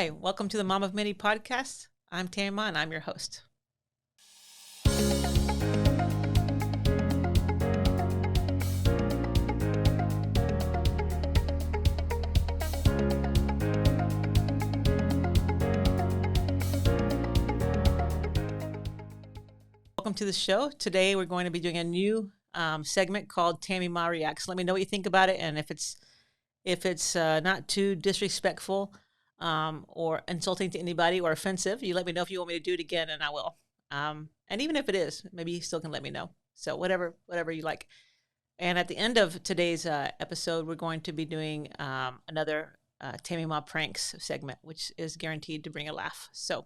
Hi, welcome to the Mom of Many podcast. I'm Tammyma and I'm your host. Welcome to the show. Today we're going to be doing a new segment called Tammyma Reacts. Let me know what you think about it, and if it's not too disrespectful or insulting to anybody or offensive, you let me know if you want me to do it again, and I will. And even if it is, maybe you still can let me know. So whatever you like. And at the end of today's episode, we're going to be doing another Tammyma Pranks segment, which is guaranteed to bring a laugh. So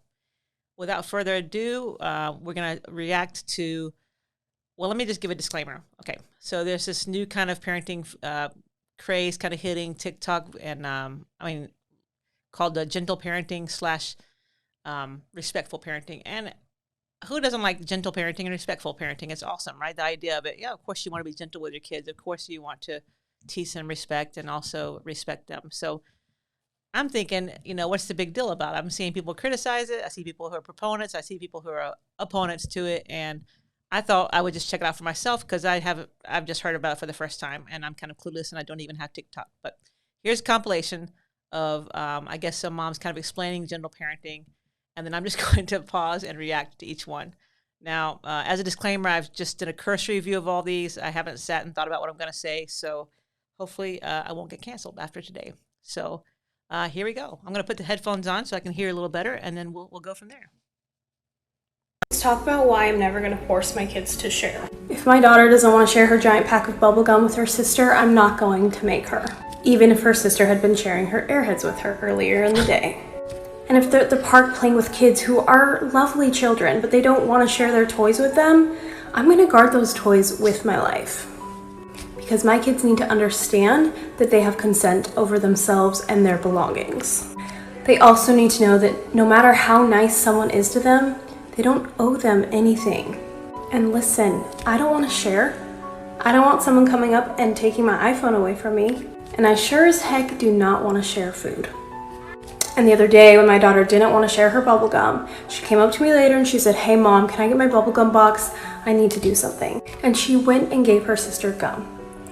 without further ado, we're going to react to, well, let me just give a disclaimer. Okay, so there's this new kind of parenting craze kind of hitting TikTok and called the gentle parenting / respectful parenting. And who doesn't like gentle parenting and respectful parenting? It's awesome, right? The idea of it. Yeah, of course you want to be gentle with your kids. Of course you want to teach them respect and also respect them. So I'm thinking, what's the big deal about it? I'm seeing people criticize it. I see people who are proponents. I see people who are opponents to it. And I thought I would just check it out for myself because I've just heard about it for the first time and I'm kind of clueless and I don't even have TikTok. But here's a compilation of, I guess, some moms kind of explaining gentle parenting. And then I'm just going to pause and react to each one. Now, as a disclaimer, I've just done a cursory view of all these. I haven't sat and thought about what I'm going to say. So hopefully I won't get canceled after today. So here we go. I'm going to put the headphones on so I can hear a little better, and then we'll go from there. Let's talk about why I'm never going to force my kids to share. If my daughter doesn't want to share her giant pack of bubble gum with her sister, I'm not going to make her. Even if her sister had been sharing her Airheads with her earlier in the day. And if they're at the park playing with kids who are lovely children, but they don't want to share their toys with them, I'm going to guard those toys with my life. Because my kids need to understand that they have consent over themselves and their belongings. They also need to know that no matter how nice someone is to them, they don't owe them anything. And listen, I don't want to share. I don't want someone coming up and taking my iPhone away from me. And I sure as heck do not want to share food. And the other day when my daughter didn't want to share her bubble gum, she came up to me later and she said, "Hey mom, can I get my bubble gum box? I need to do something." And she went and gave her sister gum.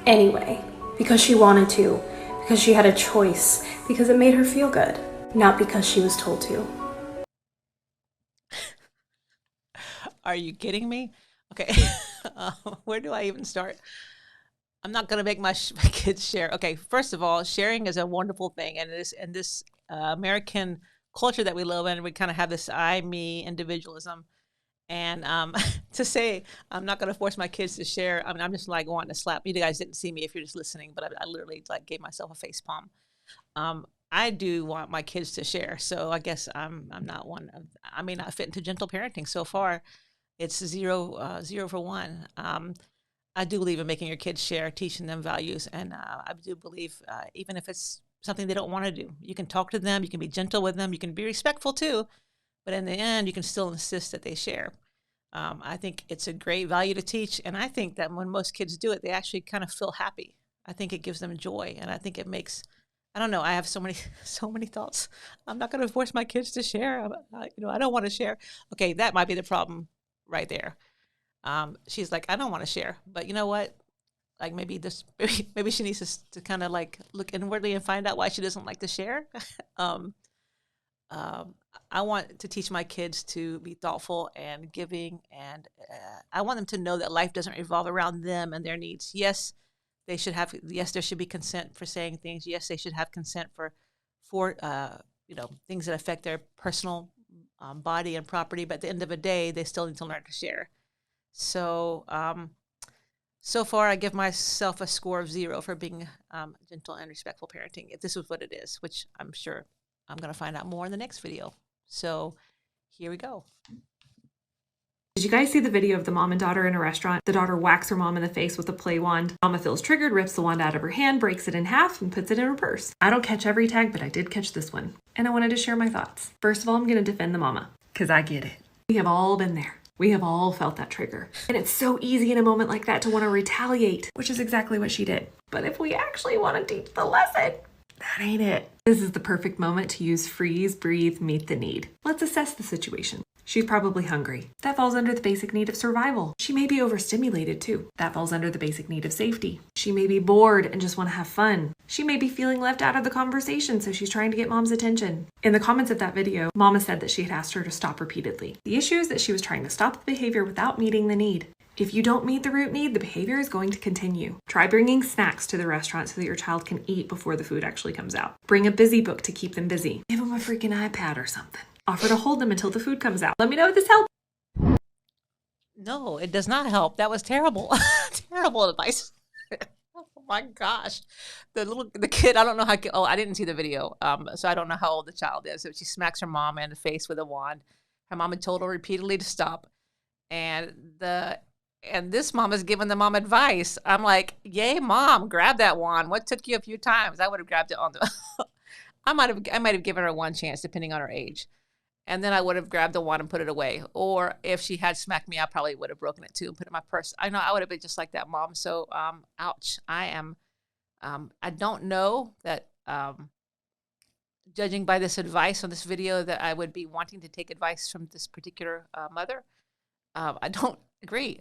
Anyway, because she wanted to, because she had a choice, because it made her feel good, not because she was told to. Are you kidding me? Okay, where do I even start? I'm not going to make my kids share. Okay, first of all, sharing is a wonderful thing, and this American culture that we live in, we kind of have this I, me, individualism. And to say I'm not going to force my kids to share, I mean, I'm just like wanting to slap. You guys didn't see me if you're just listening, but I literally like gave myself a face palm. I do want my kids to share, so I guess I'm not one of. I may not fit into gentle parenting. So far, it's zero for one. I do believe in making your kids share, teaching them values, and I do believe even if it's something they don't want to do, you can talk to them, you can be gentle with them, you can be respectful too. But in the end, you can still insist that they share. I think it's a great value to teach. And I think that when most kids do it, they actually kind of feel happy. I think it gives them joy. And I think it makes, I don't know, I have so many thoughts. I'm not going to force my kids to share. I don't want to share. Okay, that might be the problem right there. She's like, I don't want to share. But you know what? Like maybe she needs to kind of like look inwardly and find out why she doesn't like to share. I want to teach my kids to be thoughtful and giving, and I want them to know that life doesn't revolve around them and their needs. Yes, there should be consent for saying things. Yes, they should have consent for things that affect their personal body and property. But at the end of the day, they still need to learn to share. So, so far, I give myself a score of 0 for being gentle and respectful parenting. If this is what it is, which I'm sure I'm going to find out more in the next video. So here we go. Did you guys see the video of the mom and daughter in a restaurant? The daughter whacks her mom in the face with a play wand. Mama feels triggered, rips the wand out of her hand, breaks it in half, and puts it in her purse. I don't catch every tag, but I did catch this one. And I wanted to share my thoughts. First of all, I'm going to defend the mama, because I get it. We have all been there. We have all felt that trigger. And it's so easy in a moment like that to want to retaliate, which is exactly what she did. But if we actually want to teach the lesson, That ain't it. This is the perfect moment to use freeze, breathe, meet the need. Let's assess the situation. She's probably hungry. That falls under the basic need of survival. She may be overstimulated too. That falls under the basic need of safety. She may be bored and just want to have fun. She may be feeling left out of the conversation, so she's trying to get mom's attention. In the comments of that video, Mama said that she had asked her to stop repeatedly. The issue is that she was trying to stop the behavior without meeting the need. If you don't meet the root need, the behavior is going to continue. Try bringing snacks to the restaurant so that your child can eat before the food actually comes out. Bring a busy book to keep them busy. Give them a freaking iPad or something. Offer to hold them until the food comes out. Let me know if this helps. No, it does not help. That was terrible. Terrible advice. Oh my gosh. The kid, I don't know how, I didn't see the video. So I don't know how old the child is. So she smacks her mom in the face with a wand. Her mom had told her repeatedly to stop. And this mom is giving the mom advice. I'm like, yay, mom, grab that wand. What took you a few times? I would have grabbed it on the, I might have given her one chance depending on her age. And then I would have grabbed the wand and put it away. Or if she had smacked me, I probably would have broken it too and put it in my purse. I know I would have been just like that mom. So, ouch. I don't know that, judging by this advice on this video, that I would be wanting to take advice from this particular mother. I don't agree.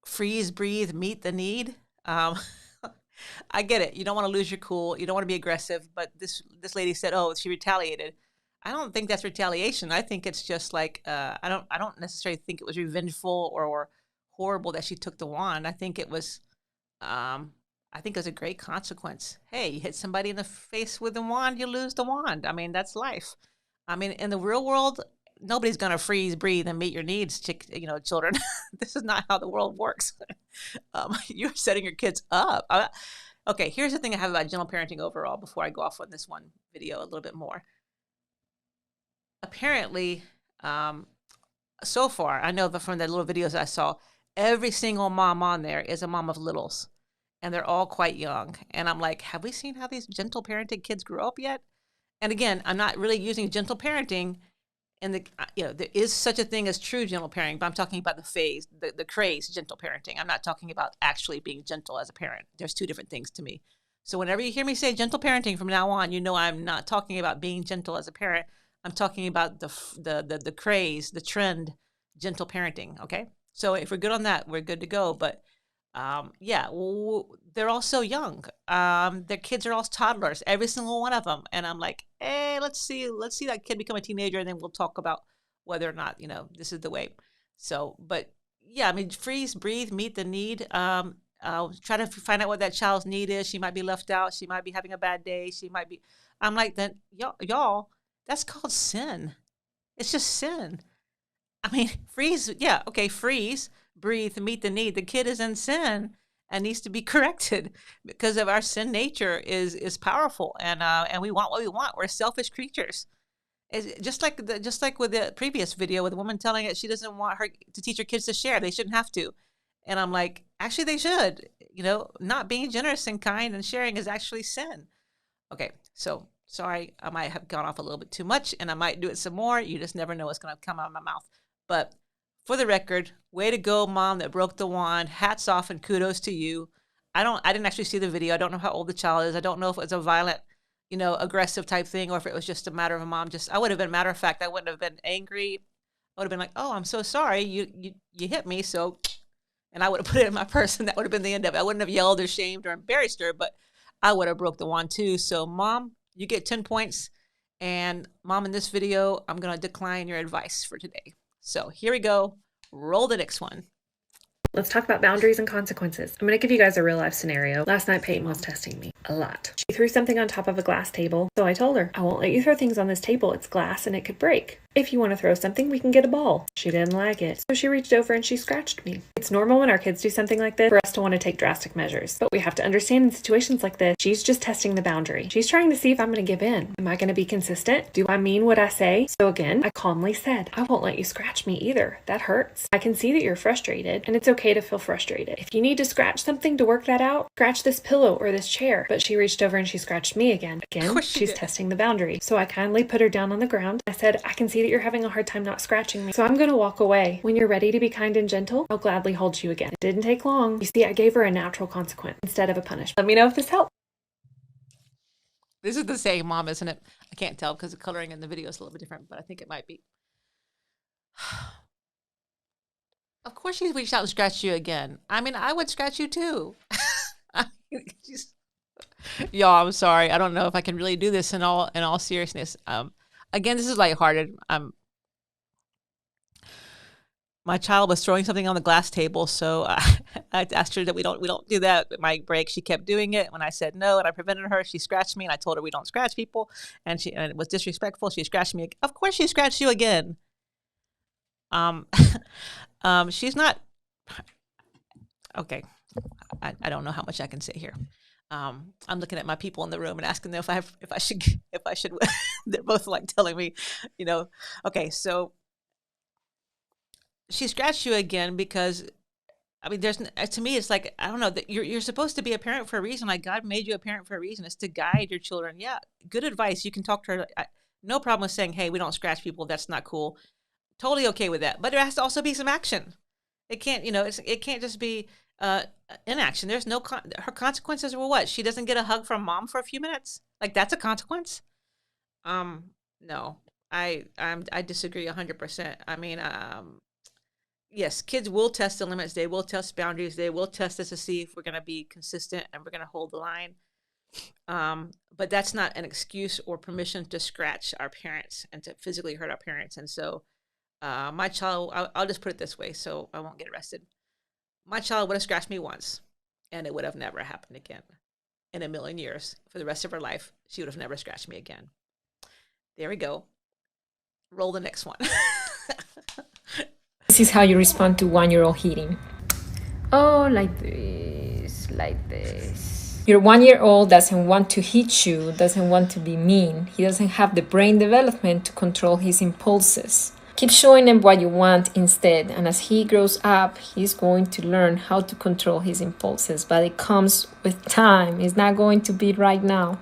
Freeze, breathe, meet the need. I get it. You don't want to lose your cool. You don't want to be aggressive. But this lady said, oh, she retaliated. I don't think that's retaliation. I think it's just like, I don't necessarily think it was revengeful or horrible that she took the wand. I think it was a great consequence. Hey, you hit somebody in the face with the wand, you lose the wand. I mean, that's life. I mean, in the real world, nobody's going to freeze, breathe, and meet your needs, children. This is not how the world works. You're setting your kids up. Okay, here's the thing I have about gentle parenting overall before I go off on this one video a little bit more. Apparently, so far, I know from the little videos I saw, every single mom on there is a mom of littles, and they're all quite young. And I'm like, have we seen how these gentle parenting kids grow up yet? And again, I'm not really using gentle parenting. And there is such a thing as true gentle parenting, but I'm talking about the craze gentle parenting. I'm not talking about actually being gentle as a parent. There's two different things to me. So whenever you hear me say gentle parenting from now on, you know I'm not talking about being gentle as a parent. I'm talking about the craze, the trend, gentle parenting. Okay, so if we're good on that, we're good to go. But they're all so young. Their kids are all toddlers, every single one of them. And I'm like, hey, let's see that kid become a teenager, and then we'll talk about whether or not this is the way. So, but yeah, I mean, freeze, breathe, meet the need. Try to find out what that child's need is. She might be left out. She might be having a bad day. She might be. I'm like, then y'all. That's called sin. It's just sin. I mean, freeze, freeze, breathe, meet the need. The kid is in sin and needs to be corrected because of our sin nature is powerful, and we want what we want. We're selfish creatures. It's just like with the previous video with a woman telling it she doesn't want her to teach her kids to share. They shouldn't have to. And I'm like, actually they should. Not being generous and kind and sharing is actually sin. Okay, so sorry, I might have gone off a little bit too much, and I might do it some more. You just never know what's going to come out of my mouth. But for the record, way to go, mom, that broke the wand. Hats off and kudos to you. I didn't actually see the video. I don't know how old the child is. I don't know if it was a violent, aggressive type thing, or if it was just a matter of a mom. I would have been, matter of fact, I wouldn't have been angry. I would have been like, oh, I'm so sorry. You hit me. So, and I would have put it in my purse, and that would have been the end of it. I wouldn't have yelled or shamed or embarrassed her, but I would have broke the wand too. So, mom, you get 10 points. And mom, in this video, I'm going to decline your advice for today. So here we go. Roll the next one. Let's talk about boundaries and consequences. I'm going to give you guys a real life scenario. Last night, Peyton was testing me a lot. She threw something on top of a glass table. So I told her, I won't let you throw things on this table. It's glass and it could break. If you want to throw something, we can get a ball. She didn't like it. So she reached over and she scratched me. It's normal when our kids do something like this for us to want to take drastic measures. But we have to understand in situations like this, she's just testing the boundary. She's trying to see if I'm going to give in. Am I going to be consistent? Do I mean what I say? So again, I calmly said, I won't let you scratch me either. That hurts. I can see that you're frustrated, and it's okay to feel frustrated. If you need to scratch something to work that out, scratch this pillow or this chair. But she reached over and she scratched me again. Again, she's testing the boundary. So I kindly put her down on the ground. I said, I can see that you're having a hard time not scratching me, so I'm going to walk away. When you're ready to be kind and gentle, I'll gladly hold you again. It didn't take long. You see, I gave her a natural consequence instead of a punishment. Let me know if this helped. This is the same mom, isn't it? I can't tell because the coloring in the video is a little bit different, but I think it might be. Of course she reached out and scratched you again. I mean, I would scratch you too. Y'all, I'm sorry. I don't know if I can really do this in all seriousness. Again, this is lighthearted. My child was throwing something on the glass table, so I asked her that we don't do that at my break. She kept doing it. When I said no and I prevented her, she scratched me, and I told her we don't scratch people, and it was disrespectful. She scratched me. Of course, she scratched you again. She's not okay. I don't know how much I can say here. I'm looking at my people in the room and asking them if I should. They're both like telling me, Okay, so she scratched you again because, I mean, to me, it's like, I don't know, that you're supposed to be a parent for a reason. Like, God made you a parent for a reason. It's to guide your children. Yeah, good advice. You can talk to her. No problem with saying, hey, we don't scratch people. That's not cool. Totally okay with that. But there has to also be some action. It can't, it can't just be inaction. There's her consequences were what? She doesn't get a hug from mom for a few minutes. Like, that's a consequence. No, I disagree 100%. I mean, yes, kids will test the limits. They will test boundaries. They will test us to see if we're going to be consistent and we're going to hold the line. But that's not an excuse or permission to scratch our parents and to physically hurt our parents. And so my child, I'll just put it this way so I won't get arrested. My child would have scratched me once, and it would have never happened again. In a million years, for the rest of her life, she would have never scratched me again. There we go. Roll the next one. This is how you respond to 1-year-old hitting. Oh, like this, like this. Your 1-year-old doesn't want to hit you, doesn't want to be mean. He doesn't have the brain development to control his impulses. Keep showing him what you want instead, and as he grows up, he's going to learn how to control his impulses, but it comes with time. It's not going to be right now.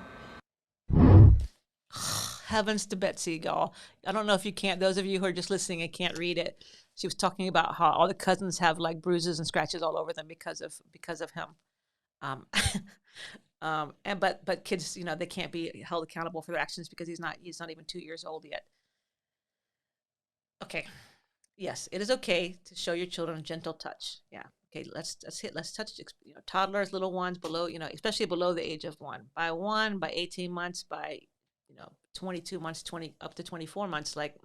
Heavens to Betsy, y'all. I don't know if you can't, those of you who are just listening and can't read it, she was talking about how all the cousins have like bruises and scratches all over them because of him. But kids, they can't be held accountable for their actions because he's not even 2 years old yet. Okay. Yes, it is okay to show your children a gentle touch. Yeah. Okay, let's touch toddlers, little ones below, especially below the age of 1. By 18 months, by 22 months, up to 24 months, like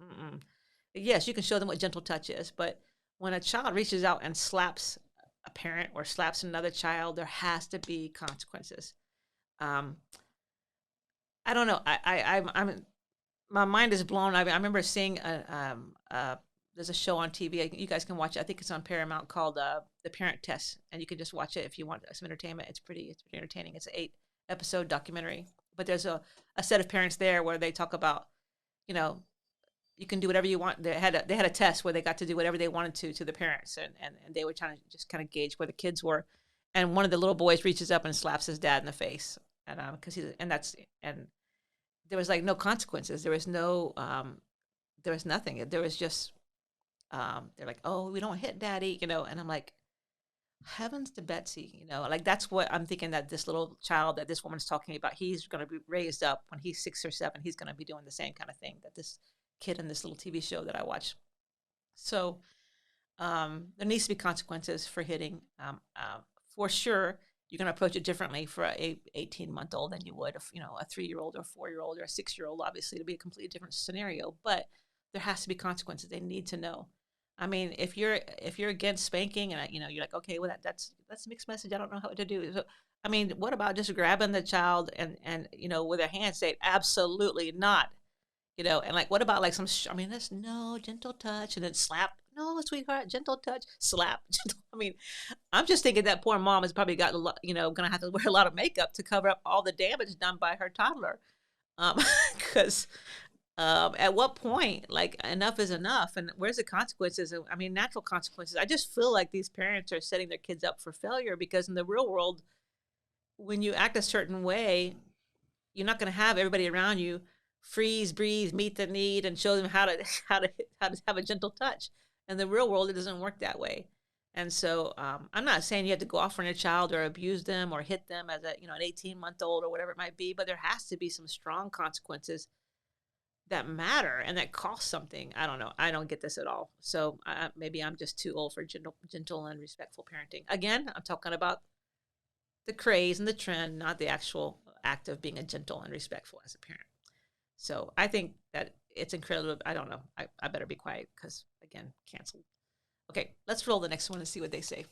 yes, you can show them what gentle touch is, but when a child reaches out and slaps a parent or slaps another child, there has to be consequences. I don't know. I'm my mind is blown. I remember seeing there's a show on TV. You guys can watch it. I think it's on Paramount called The Parent Test, and you can just watch it if you want some entertainment. It's pretty entertaining. It's an 8-episode documentary, but there's a set of parents there where they talk about, you can do whatever you want. They had a test where they got to do whatever they wanted to the parents, and they were trying to just kind of gauge where the kids were. And one of the little boys reaches up and slaps his dad in the face, and there was like no consequences. There was nothing. There was just, they're like, oh, we don't hit daddy, and I'm like, heavens to Betsy, like that's what I'm thinking, that this little child that this woman's talking about, he's going to be raised up when he's 6 or 7. He's going to be doing the same kind of thing that this kid in this little TV show that I watch. So there needs to be consequences for hitting. For sure, you're going to approach it differently for a 18-month-old than you would a 3-year-old or a 4-year-old or a 6-year-old. Obviously, it'll be a completely different scenario, but there has to be consequences. They need to know. I mean, if you're against spanking and you're like, okay, well that's a mixed message. I don't know how to do. So, I mean, what about just grabbing the child and with a hand say absolutely not, and like what about like that's no gentle touch and then slap. No, sweetheart, gentle touch, slap. I mean, I'm just thinking that poor mom has probably got a lot, gonna have to wear a lot of makeup to cover up all the damage done by her toddler, because. At what point, like, enough is enough, and where's the consequences? I mean, natural consequences. I just feel like these parents are setting their kids up for failure, because in the real world, when you act a certain way, you're not going to have everybody around you freeze, breathe, meet the need, and show them how to have a gentle touch. In the real world, it doesn't work that way. And so I'm not saying you have to go off on your child or abuse them or hit them as an 18-month-old or whatever it might be, but there has to be some strong consequences that matter and that cost something. I don't know. I don't get this at all. So maybe I'm just too old for gentle and respectful parenting. Again, I'm talking about the craze and the trend, not the actual act of being a gentle and respectful as a parent. So I think that it's incredible. I don't know. I better be quiet because, again, canceled. Okay, let's roll the next one and see what they say.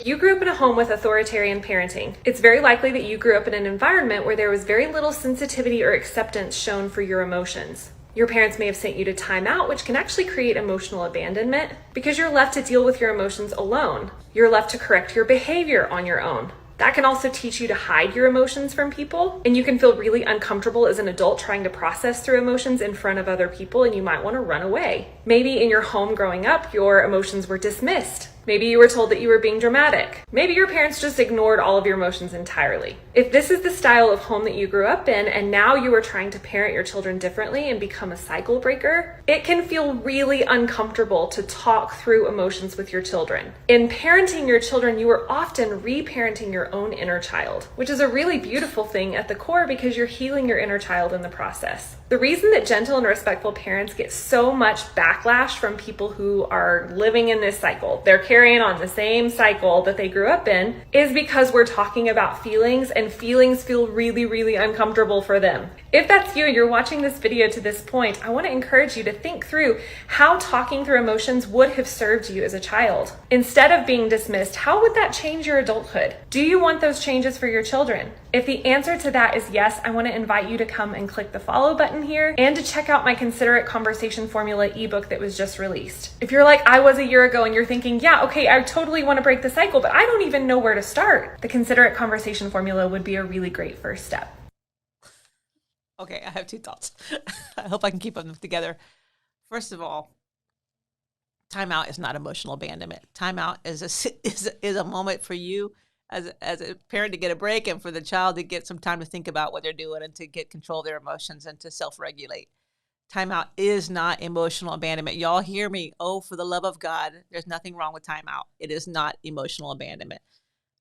You grew up in a home with authoritarian parenting. It's very likely that you grew up in an environment where there was very little sensitivity or acceptance shown for your emotions. Your parents may have sent you to timeout, which can actually create emotional abandonment because you're left to deal with your emotions alone. You're left to correct your behavior on your own. That can also teach you to hide your emotions from people, and you can feel really uncomfortable as an adult trying to process through emotions in front of other people, and you might want to run away. Maybe in your home growing up, your emotions were dismissed. Maybe you were told that you were being dramatic. Maybe your parents just ignored all of your emotions entirely. If this is the style of home that you grew up in, and now you are trying to parent your children differently and become a cycle breaker, it can feel really uncomfortable to talk through emotions with your children. In parenting your children, you are often reparenting your own inner child, which is a really beautiful thing at the core because you're healing your inner child in the process. The reason that gentle and respectful parents get so much backlash from people who are living in this cycle, they're carrying on the same cycle that they grew up in, is because we're talking about feelings, and feelings feel really, really uncomfortable for them. If that's you and you're watching this video to this point, I want to encourage you to think through how talking through emotions would have served you as a child. Instead of being dismissed, how would that change your adulthood? Do you want those changes for your children? If the answer to that is yes, I want to invite you to come and click the follow button here and to check out my Considerate Conversation Formula ebook that was just released. If you're like I was a year ago and you're thinking, yeah, okay, I totally want to break the cycle, but I don't even know where to start, the Considerate Conversation Formula would be a really great first step. Okay, I have two thoughts. I hope I can keep them together. First of all, timeout is not emotional abandonment. Timeout is a moment for you as a parent to get a break and for the child to get some time to think about what they're doing and to get control of their emotions and to self-regulate. Timeout is not emotional abandonment. Y'all hear me? Oh, for the love of God, there's nothing wrong with timeout. It is not emotional abandonment.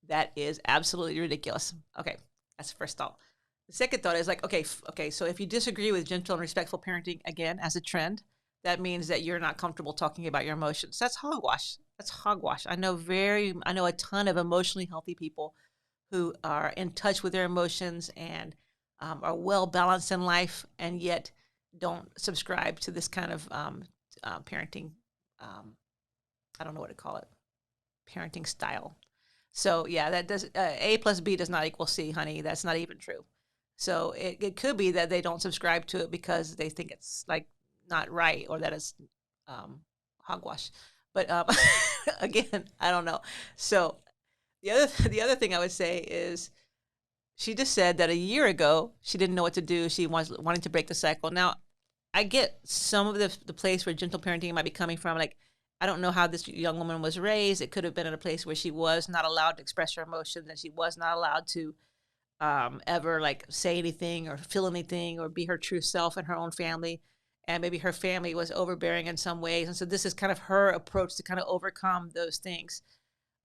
That is absolutely ridiculous. Okay, that's the first thought. The second thought is like, okay, so if you disagree with gentle and respectful parenting, again, as a trend, that means that you're not comfortable talking about your emotions. That's hogwash. That's hogwash. I know a ton of emotionally healthy people who are in touch with their emotions and are well balanced in life, and yet don't subscribe to this kind of parenting. I don't know what to call it. Parenting style. So yeah, that does A plus B does not equal C, honey. That's not even true. So it could be that they don't subscribe to it because they think it's like not right or that it's hogwash. But again, I don't know. So the other thing I would say is she just said that a year ago she didn't know what to do. She wanted to break the cycle. Now, I get some of the place where gentle parenting might be coming from. Like, I don't know how this young woman was raised. It could have been in a place where she was not allowed to express her emotions and she was not allowed to ever like say anything or feel anything or be her true self in her own family. And maybe her family was overbearing in some ways. And so this is kind of her approach to kind of overcome those things.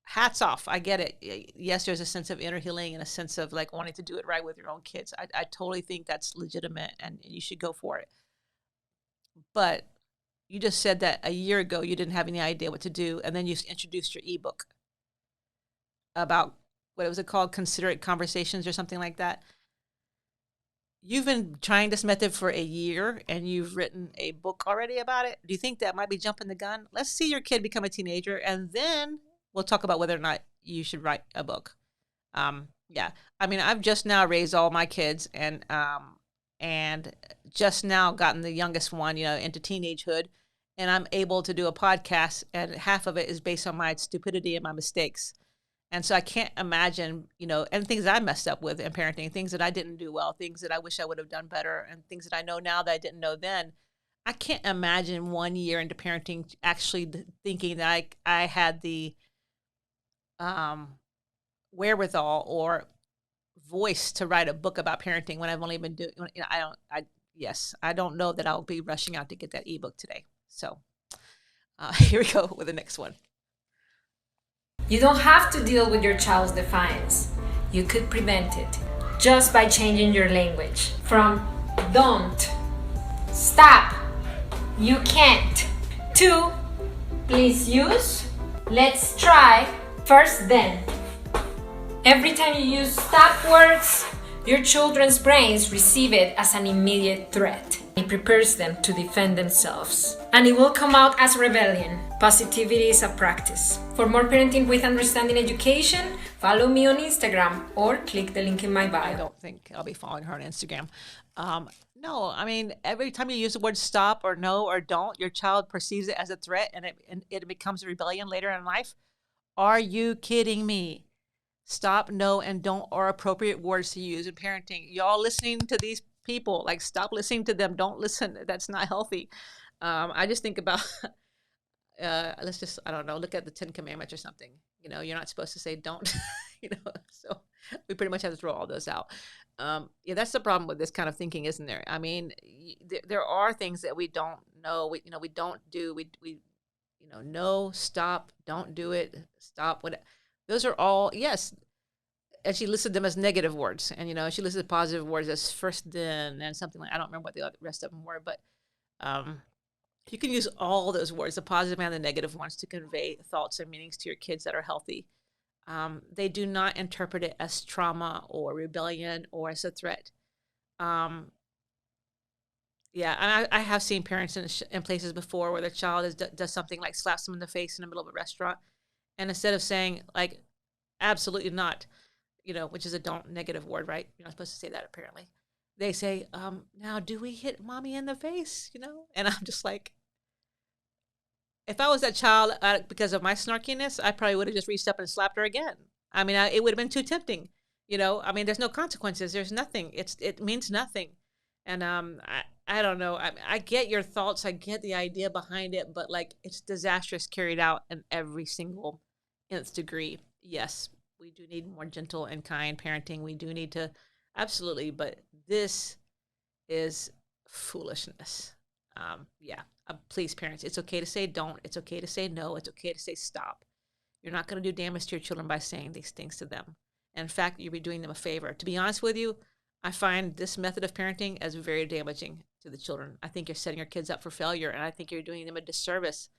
Hats off. I get it. Yes, there's a sense of inner healing and a sense of like wanting to do it right with your own kids. I totally think that's legitimate and you should go for it. But you just said that a year ago you didn't have any idea what to do. And then you introduced your ebook about, what was it called? Considerate Conversations or something like that. You've been trying this method for a year and you've written a book already about it. Do you think that might be jumping the gun? Let's see your kid become a teenager and then we'll talk about whether or not you should write a book. Yeah. I mean, I've just now raised all my kids and just now gotten the youngest one, into teenagehood, and I'm able to do a podcast and half of it is based on my stupidity and my mistakes. And so I can't imagine, and things that I messed up with in parenting, things that I didn't do well, things that I wish I would have done better, and things that I know now that I didn't know then. I can't imagine 1 year into parenting actually thinking that I had the wherewithal or voice to write a book about parenting when I've only been doing, I don't know that I'll be rushing out to get that ebook today. So here we go with the next one. You don't have to deal with your child's defiance. You could prevent it just by changing your language from don't, stop, you can't, to please use, let's try, first then. Every time you use stop words, your children's brains receive it as an immediate threat. It prepares them to defend themselves. And it will come out as rebellion. Positivity is a practice. For more parenting with understanding education, follow me on Instagram or click the link in my bio. I don't think I'll be following her on Instagram. No, I mean, every time you use the word stop or no or don't, your child perceives it as a threat and it becomes a rebellion later in life. Are you kidding me? Stop, no, and don't are appropriate words to use in parenting. Y'all listening to these people, like, stop listening to them. Don't listen. That's not healthy. I just think about, let's just, I don't know, look at the 10 Commandments or something. You know, you're not supposed to say don't, so we pretty much have to throw all those out. Yeah, that's the problem with this kind of thinking, isn't there? I mean, there are things that we don't know. We don't do. No, stop, don't do it, stop. What? Those are all, yes. And she listed them as negative words, and she listed positive words as first then and something like, I don't remember what the rest of them were, but you can use all those words, the positive and the negative ones, to convey thoughts and meanings to your kids that are healthy. They do not interpret it as trauma or rebellion or as a threat. Yeah, and I have seen parents in places before where their child does something like slaps them in the face in the middle of a restaurant, and instead of saying, like, absolutely not, which is a don't negative word, right? You're not supposed to say that, apparently. They say, now, do we hit mommy in the face? And I'm just like, if I was that child, because of my snarkiness, I probably would have just reached up and slapped her again. I mean, it would have been too tempting. I mean, there's no consequences. There's nothing. It means nothing. And I don't know. I get your thoughts. I get the idea behind it, but, like, it's disastrous carried out in every single nth degree. Yes, we do need more gentle and kind parenting. We do need to, absolutely, but this is foolishness. Yeah, please, parents, it's okay to say don't. It's okay to say no. It's okay to say stop. You're not going to do damage to your children by saying these things to them. And in fact, you'll be doing them a favor. To be honest with you, I find this method of parenting as very damaging to the children. I think you're setting your kids up for failure, and I think you're doing them a disservice.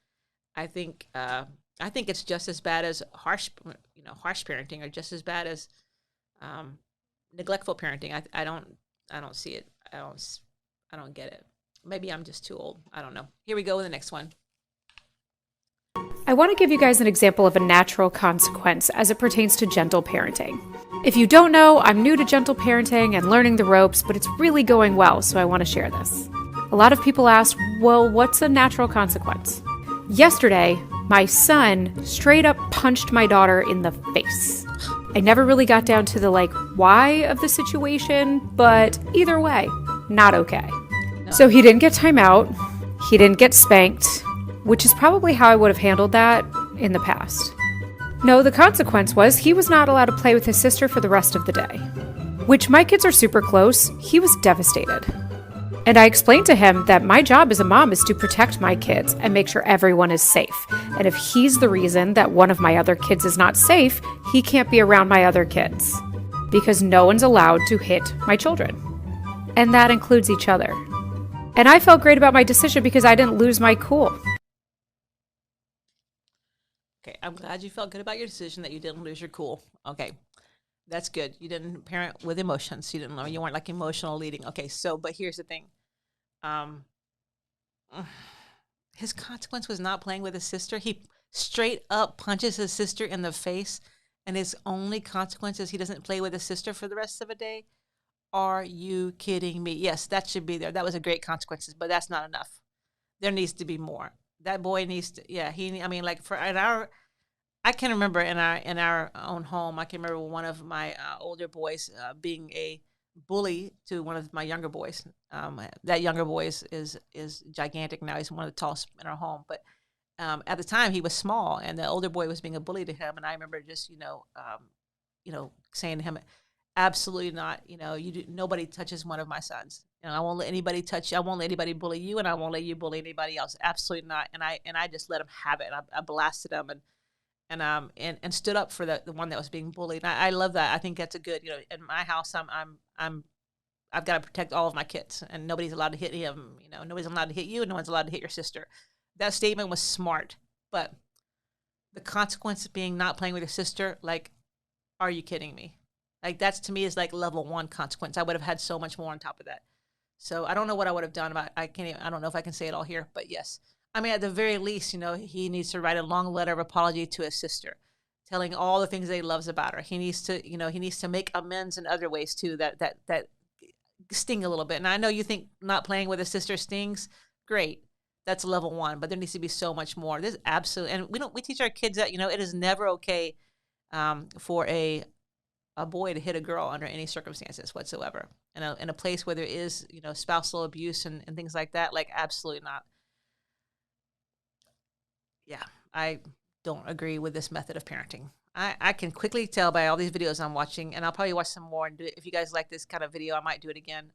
I think it's just as bad as harsh parenting, or just as bad as neglectful parenting. I don't see it. I don't get it. Maybe I'm just too old. I don't know. Here we go with the next one. I want to give you guys an example of a natural consequence as it pertains to gentle parenting. If you don't know, I'm new to gentle parenting and learning the ropes, but it's really going well, so I want to share this. A lot of people ask, well, what's a natural consequence? Yesterday, my son straight up punched my daughter in the face. I never really got down to the why of the situation, but either way, not okay. No. So he didn't get timeout, he didn't get spanked, which is probably how I would have handled that in the past. No, the consequence was he was not allowed to play with his sister for the rest of the day. Which, my kids are super close, he was devastated. And I explained to him that my job as a mom is to protect my kids and make sure everyone is safe. And if he's the reason that one of my other kids is not safe, he can't be around my other kids. Because no one's allowed to hit my children. And that includes each other. And I felt great about my decision because I didn't lose my cool. Okay, I'm glad you felt good about your decision, that you didn't lose your cool. Okay, that's good. You didn't parent with emotions. You weren't like emotional leading. Okay, but here's the thing. His consequence was not playing with his sister. He straight up punches his sister in the face, and his only consequence is he doesn't play with his sister for the rest of the day. Are you kidding me? Yes, that should be there. That was a great consequences, but that's not enough. There needs to be more. That boy needs to, I can remember in our own home, I can remember one of my older boys being a bully to one of my younger boys. That younger boy is gigantic now. He's one of the tallest in our home. But at the time, he was small, and the older boy was being a bully to him. And I remember just, saying to him, absolutely not. Nobody touches one of my sons. I won't let anybody touch you. I won't let anybody bully you, and I won't let you bully anybody else. Absolutely not. And I just let him have it. And I blasted him, and stood up for the one that was being bullied. And I love that. I think that's a good, in my house, I've got to protect all of my kids, and nobody's allowed to hit him. Nobody's allowed to hit you, and no one's allowed to hit your sister. That statement was smart, but the consequence of being not playing with your sister, like, are you kidding me? Like, that's, to me, is like level 1 consequence. I would have had so much more on top of that. So I don't know what I would have done. I don't know if I can say it all here, but yes. I mean, at the very least, he needs to write a long letter of apology to his sister, telling all the things that he loves about her. He needs to make amends in other ways too, that sting a little bit. And I know you think not playing with a sister stings. Great. That's level 1, but there needs to be so much more. There's absolutely, and we teach our kids that, it is never okay for a boy to hit a girl under any circumstances whatsoever. In a place where there is, spousal abuse and things like that, like, absolutely not. Yeah, I don't agree with this method of parenting. I can quickly tell by all these videos I'm watching, and I'll probably watch some more and do it. If you guys like this kind of video, I might do it again.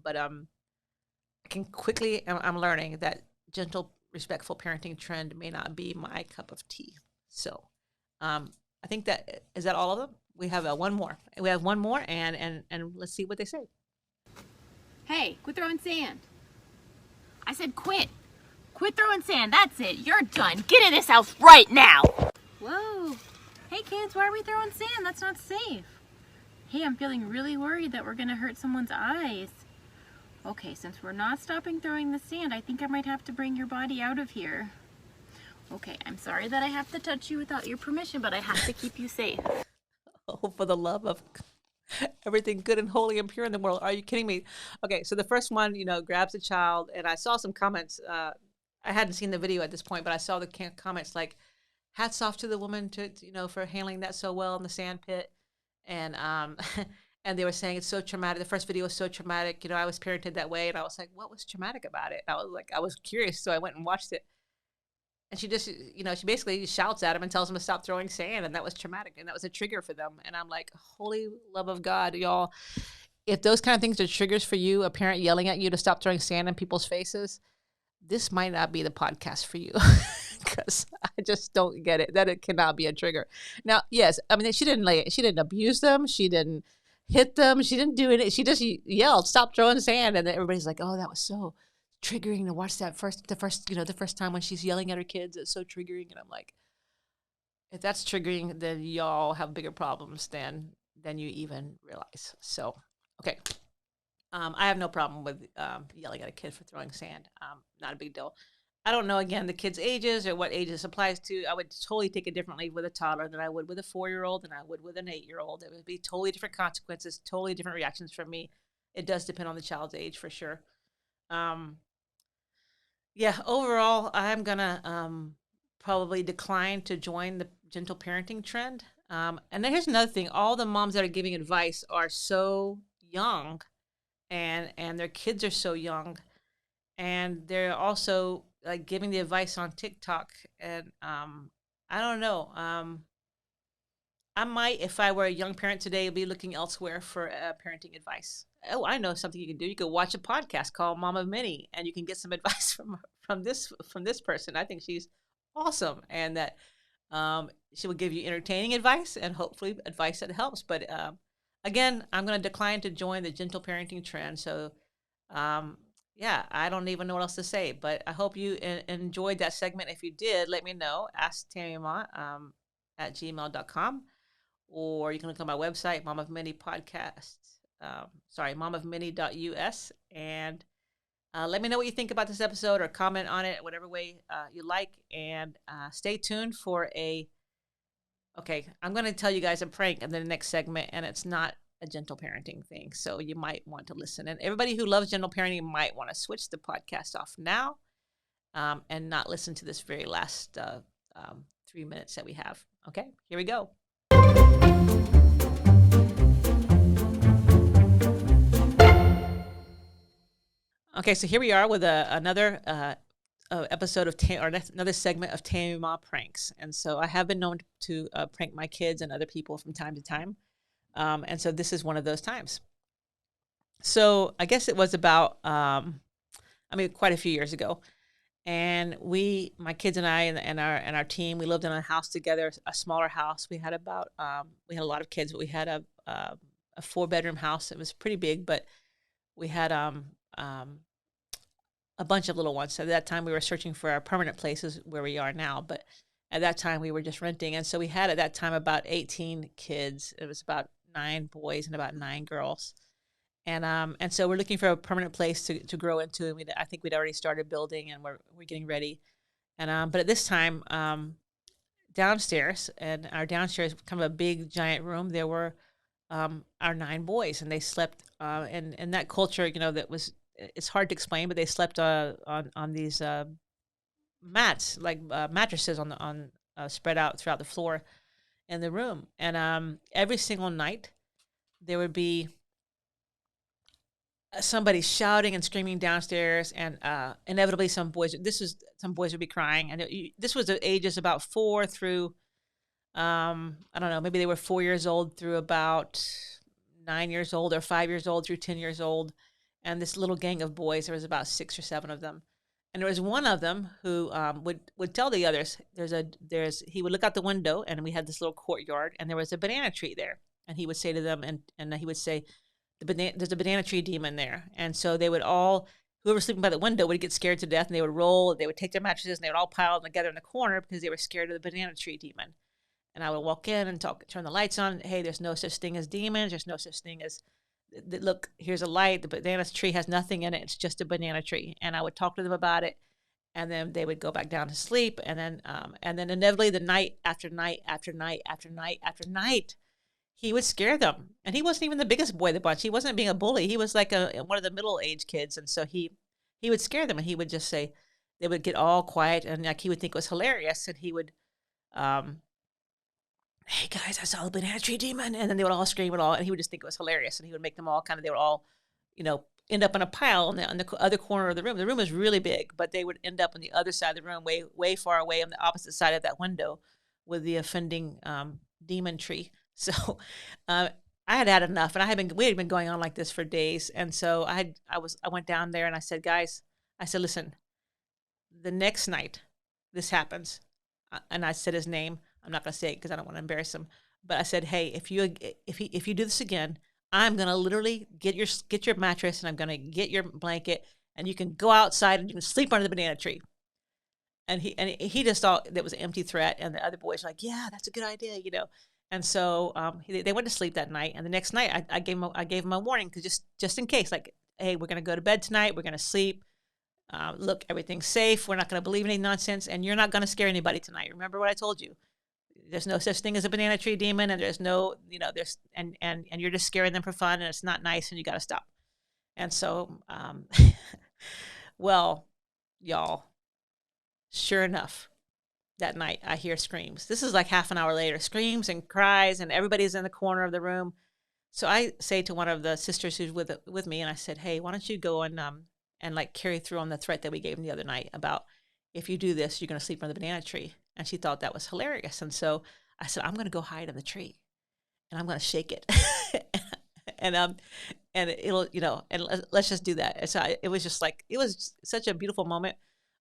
But I can quickly, I'm learning that gentle, respectful parenting trend may not be my cup of tea. So I think is that all of them? We have one more. We have one more, and let's see what they say. Hey, quit throwing sand. I said quit. Quit throwing sand. That's it. You're done. Get in this house right now. Whoa. Hey kids, why are we throwing sand? That's not safe. Hey, I'm feeling really worried that we're going to hurt someone's eyes. Okay, since we're not stopping throwing the sand, I think I might have to bring your body out of here. Okay, I'm sorry that I have to touch you without your permission, but I have to keep you safe. Oh, for the love of everything good and holy and pure in the world. Are you kidding me? Okay, so the first one, grabs a child, and I saw some comments. I hadn't seen the video at this point, but I saw the comments like, hats off to the woman for handling that so well in the sand pit. And and they were saying it's so traumatic. The first video was so traumatic. I was parented that way, and I was like, what was traumatic about it? I was curious, so I went and watched it. And she just, she basically shouts at him and tells him to stop throwing sand, and that was traumatic, and that was a trigger for them. And I'm like, holy love of God, y'all. If those kind of things are triggers for you, a parent yelling at you to stop throwing sand in people's faces, this might not be the podcast for you, because I just don't get it. That it cannot be a trigger. Now, yes, I mean, she didn't abuse them. She didn't hit them. She didn't do it. She just yelled, stop throwing sand. And then everybody's like, oh, that was so triggering to watch that the first time when she's yelling at her kids. It's so triggering. And I'm like, if that's triggering, then y'all have bigger problems than you even realize. So, okay. I have no problem with yelling at a kid for throwing sand. Not a big deal. I don't know, again, the kids' ages or what age this applies to. I would totally take it differently with a toddler than I would with a 4-year-old than I would with an 8-year-old. It would be totally different consequences, totally different reactions from me. It does depend on the child's age for sure. Yeah, overall, I'm going to probably decline to join the gentle parenting trend. And then here's another thing. All the moms that are giving advice are so young, and their kids are so young, and they're also like giving the advice on TikTok. And I don't know. I might, if I were a young parent today, be looking elsewhere for parenting advice. Oh, I know something you can do. You could watch a podcast called Mom of Many, and you can get some advice from this person. I think she's awesome, and that she will give you entertaining advice and hopefully advice that helps. But again, I'm going to decline to join the gentle parenting trend. So, yeah, I don't even know what else to say. But I hope you enjoyed that segment. If you did, let me know. Ask Tammyma at gmail.com. Or you can look on my website, Mom of Many Podcasts. momofmany.us. And let me know what you think about this episode, or comment on it whatever way you like. And stay tuned for okay, I'm going to tell you guys a prank in the next segment, and it's not a gentle parenting thing. So you might want to listen. And everybody who loves gentle parenting might want to switch the podcast off now and not listen to this very last 3 minutes that we have. Okay, here we go. Okay, so here we are with another episode of another segment of Tammyma Pranks. And so I have been known to prank my kids and other people from time to time. And so this is one of those times. So I guess it was about, quite a few years ago. And my kids and I and our team, we lived in a house together, a smaller house. We had about we had a lot of kids, but we had a 4-bedroom house. It was pretty big, but we had a bunch of little ones. So at that time, we were searching for our permanent places where we are now, but at that time we were just renting. And so we had at that time about 18 kids. It was about 9 boys and about 9 girls. And so we're looking for a permanent place to grow into. And I think we'd already started building, and we're getting ready. And but at this time, downstairs, and our downstairs, kind of a big giant room, there were our 9 boys, and they slept in that culture, that was, it's hard to explain, but they slept on these mats, like mattresses on spread out throughout the floor in the room. And every single night there would be somebody shouting and screaming downstairs, and inevitably some boys would be crying. And this was the ages about 4 through I don't know, maybe they were 4 years old through about 9 years old, or 5 years old through 10 years old. And this little gang of boys, there was about 6 or 7 of them. And there was one of them who would tell the others, he would look out the window, and we had this little courtyard, and there was a banana tree there. And he would say to them, and he would say, there's a banana tree demon there. And so they would all, whoever was sleeping by the window would get scared to death, and they would roll, they would take their mattresses, and they would all pile together in the corner because they were scared of the banana tree demon. And I would walk in and turn the lights on. Hey, there's no such thing as demons. There's no such thing as, look, here's a light. The banana tree has nothing in it. It's just a banana tree. And I would talk to them about it. And then they would go back down to sleep. And then inevitably, the night after night after night after night after night, he would scare them. And he wasn't even the biggest boy of the bunch. He wasn't being a bully. He was like one of the middle-aged kids. And so he would scare them, and he would just say, they would get all quiet, and like he would think it was hilarious. And he would, hey guys, I saw the banana tree demon. And then they would all scream and he would just think it was hilarious. And he would make them all they would all, end up in a pile on the other corner of the room. The room was really big, but they would end up on the other side of the room, way, way far away on the opposite side of that window with the offending demon tree. So I had enough, and we had been going on like this for days. And so I went down there, and I said, guys, listen, the next night this happens, and I said his name. I'm not going to say it because I don't want to embarrass him. But I said, hey, if you do this again, I'm going to literally get your mattress, and I'm going to get your blanket, and you can go outside and you can sleep under the banana tree. And he just thought that was an empty threat. And the other boys were like, yeah, that's a good idea, And so they went to sleep that night. And the next night I gave him a warning, because just in case, like, hey, we're going to go to bed tonight. We're going to sleep. Look, everything's safe. We're not going to believe any nonsense, and you're not going to scare anybody tonight. Remember what I told you. There's no such thing as a banana tree demon, and there's no, and you're just scaring them for fun, and it's not nice, and you got to stop. And so, well, y'all, sure enough, that night I hear screams. This is like half an hour later, screams and cries, and everybody's in the corner of the room. So I say to one of the sisters who's with me, and I said, hey, why don't you go and like carry through on the threat that we gave him the other night about, if you do this, you're going to sleep under the banana tree. And she thought that was hilarious. And so I said, I'm going to go hide in the tree, and I'm going to shake it. and it'll, and let's just do that. And so it was just like, it was such a beautiful moment.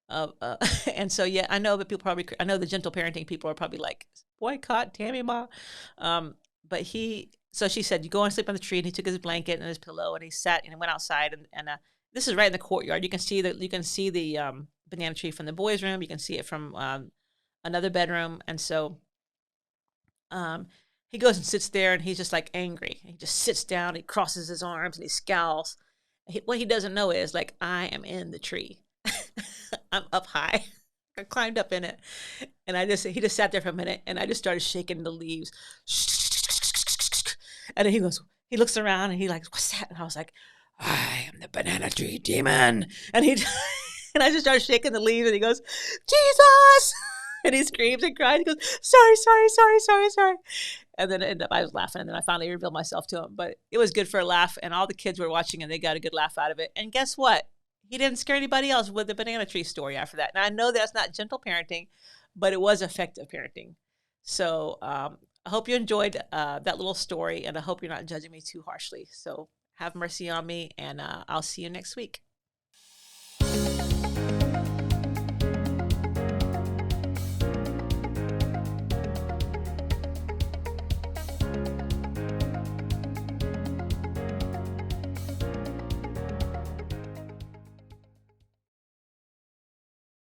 And so, yeah, I know that I know the gentle parenting people are probably like, boycott Tammyma. But so she said, you go and sleep on the tree, and he took his blanket and his pillow, and he sat and went outside. And this is right in the courtyard. You can see the banana tree from the boys' room. You can see it from another bedroom. And so he goes and sits there, and he's just like angry. He just sits down, he crosses his arms, and he scowls. What he doesn't know is, like, I am in the tree. I'm up high. I climbed up in it, and he just sat there for a minute, and I just started shaking the leaves. And then he looks around, and he like, what's that? And I was like, I am the banana tree demon. And and I just started shaking the leaves, and he goes, Jesus! And he screams and cries. He goes, sorry. And then I was laughing, and then I finally revealed myself to him. But it was good for a laugh, and all the kids were watching, and they got a good laugh out of it. And guess what? He didn't scare anybody else with the banana tree story after that. And I know that's not gentle parenting, but it was effective parenting. So I hope you enjoyed that little story, and I hope you're not judging me too harshly. So have mercy on me, and I'll see you next week.